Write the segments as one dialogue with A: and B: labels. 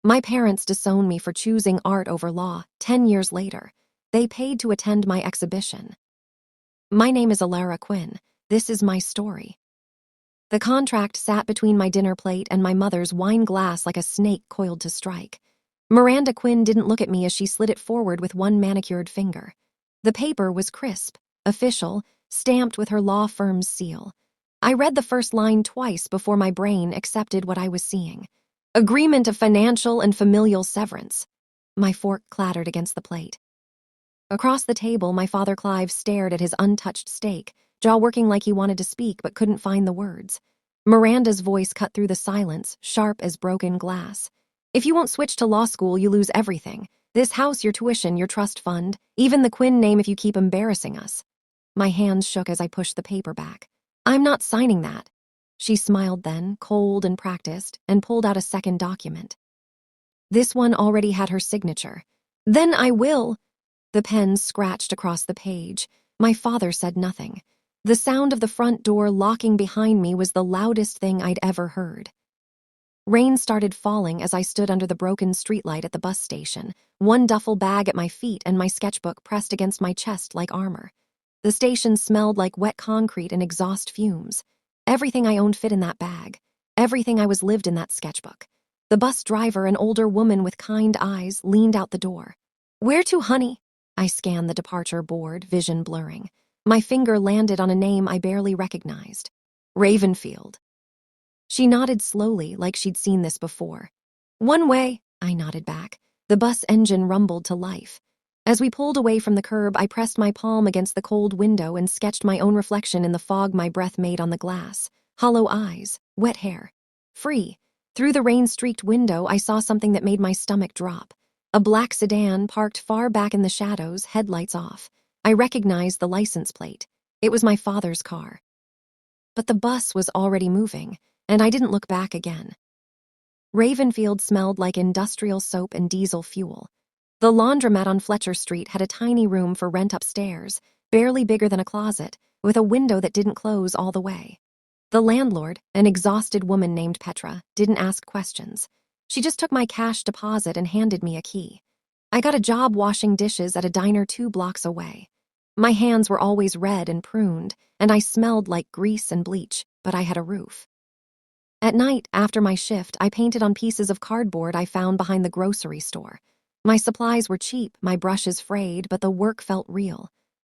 A: My parents disowned me for choosing art over law 10 years later. They paid to attend my exhibition. My name is Alara Quinn. This is my story. The contract sat between my dinner plate and my mother's wine glass like a snake coiled to strike. Miranda Quinn didn't look at me as she slid it forward with one manicured finger. The paper was crisp, official, stamped with her law firm's seal. I read the first line twice before my brain accepted what I was seeing. Agreement of financial and familial severance. My fork clattered against the plate. Across the table, my father Clive stared at his untouched steak, jaw working like he wanted to speak but couldn't find the words. Miranda's voice cut through the silence, sharp as broken glass. If you won't switch to law school, you lose everything. This house, your tuition, your trust fund, even the Quinn name if you keep embarrassing us. My hands shook as I pushed the paper back. I'm not signing that. She smiled then, cold and practiced, and pulled out a second document. This one already had her signature. Then I will. The pen scratched across the page. My father said nothing. The sound of the front door locking behind me was the loudest thing I'd ever heard. Rain started falling as I stood under the broken streetlight at the bus station, one duffel bag at my feet and my sketchbook pressed against my chest like armor. The station smelled like wet concrete and exhaust fumes. Everything I owned fit in that bag. Everything I was lived in that sketchbook. The bus driver, an older woman with kind eyes, leaned out the door. "Where to, honey?" I scanned the departure board, vision blurring. My finger landed on a name I barely recognized. Ravenfield. She nodded slowly, like she'd seen this before. "One way," I nodded back. The bus engine rumbled to life. As we pulled away from the curb, I pressed my palm against the cold window and sketched my own reflection in the fog my breath made on the glass. Hollow eyes, wet hair. Free. Through the rain-streaked window, I saw something that made my stomach drop. A black sedan parked far back in the shadows, headlights off. I recognized the license plate. It was my father's car. But the bus was already moving, and I didn't look back again. Ravenfield smelled like industrial soap and diesel fuel. The laundromat on Fletcher Street had a tiny room for rent upstairs, barely bigger than a closet, with a window that didn't close all the way. The landlord, an exhausted woman named Petra, didn't ask questions. She just took my cash deposit and handed me a key. I got a job washing dishes at a diner 2 blocks away. My hands were always red and pruned, and I smelled like grease and bleach, but I had a roof. At night, after my shift, I painted on pieces of cardboard I found behind the grocery store. My supplies were cheap, my brushes frayed, but the work felt real.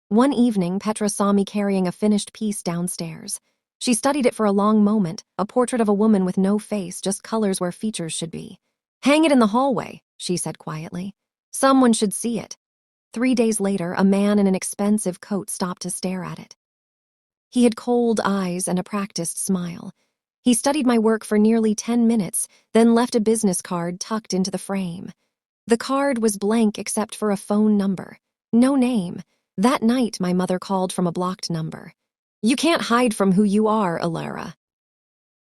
A: One evening, Petra saw me carrying a finished piece downstairs. She studied it for a long moment, a portrait of a woman with no face, just colors where features should be. "Hang it in the hallway," she said quietly. "Someone should see it." 3 days later, a man in an expensive coat stopped to stare at it. He had cold eyes and a practiced smile. He studied my work for nearly 10 minutes, then left a business card tucked into the frame. The card was blank except for a phone number. No name. That night, my mother called from a blocked number. "You can't hide from who you are, Alara."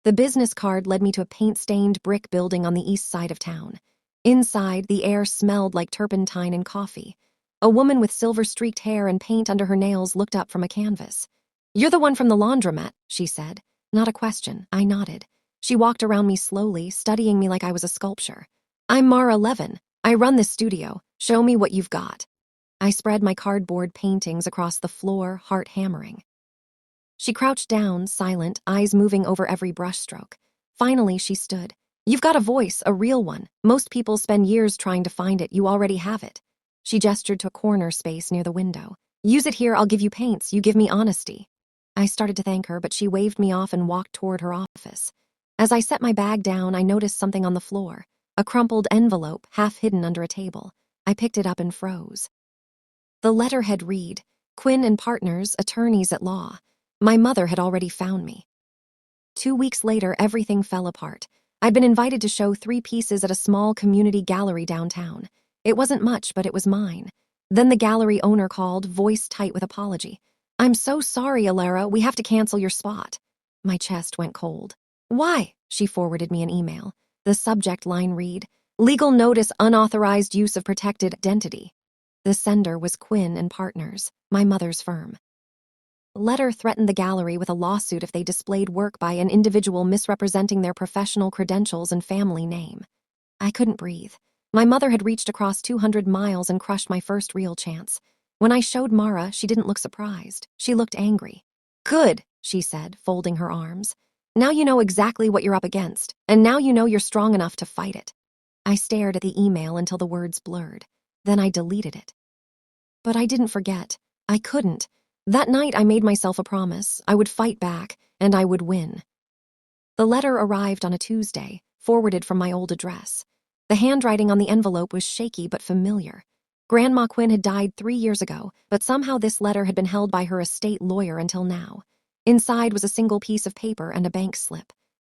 A: The business card led me to a paint-stained brick building on the east side of town. Inside, the air smelled like turpentine and coffee. A woman with silver-streaked hair and paint under her nails looked up from a canvas. "You're the one from the laundromat," she said. Not a question. I nodded. She walked around me slowly, studying me like I was a sculpture. "I'm Mara Levin. I run this studio. Show me what you've got." I spread my cardboard paintings across the floor, heart hammering. She crouched down, silent, eyes moving over every brushstroke. Finally, she stood. "You've got a voice, a real one. Most people spend years trying to find it. You already have it." She gestured to a corner space near the window. "Use it here, I'll give you paints. You give me honesty." I started to thank her, but she waved me off and walked toward her office. As I set my bag down, I noticed something on the floor. A crumpled envelope, half hidden under a table. I picked it up and froze. The letterhead read, "Quinn and Partners, attorneys at law." My mother had already found me. 2 weeks later, everything fell apart. I'd been invited to show 3 pieces at a small community gallery downtown. It wasn't much, but it was mine. Then the gallery owner called, voice tight with apology. "I'm so sorry, Alara, we have to cancel your spot." My chest went cold. "Why?" She forwarded me an email. The subject line read, "Legal notice, unauthorized use of protected identity." The sender was Quinn and Partners, my mother's firm. Letter threatened the gallery with a lawsuit if they displayed work by an individual misrepresenting their professional credentials and family name. I couldn't breathe. My mother had reached across 200 miles and crushed my first real chance. When I showed Mara, she didn't look surprised. She looked angry. "Good," she said, folding her arms. "Now you know exactly what you're up against, and now you know you're strong enough to fight it." I stared at the email until the words blurred. Then I deleted it. But I didn't forget. I couldn't. That night I made myself a promise. I would fight back, and I would win. The letter arrived on a Tuesday, forwarded from my old address. The handwriting on the envelope was shaky but familiar. Grandma Quinn had died 3 years ago, but somehow this letter had been held by her estate lawyer until now. Inside was a single piece of paper and a bank slip.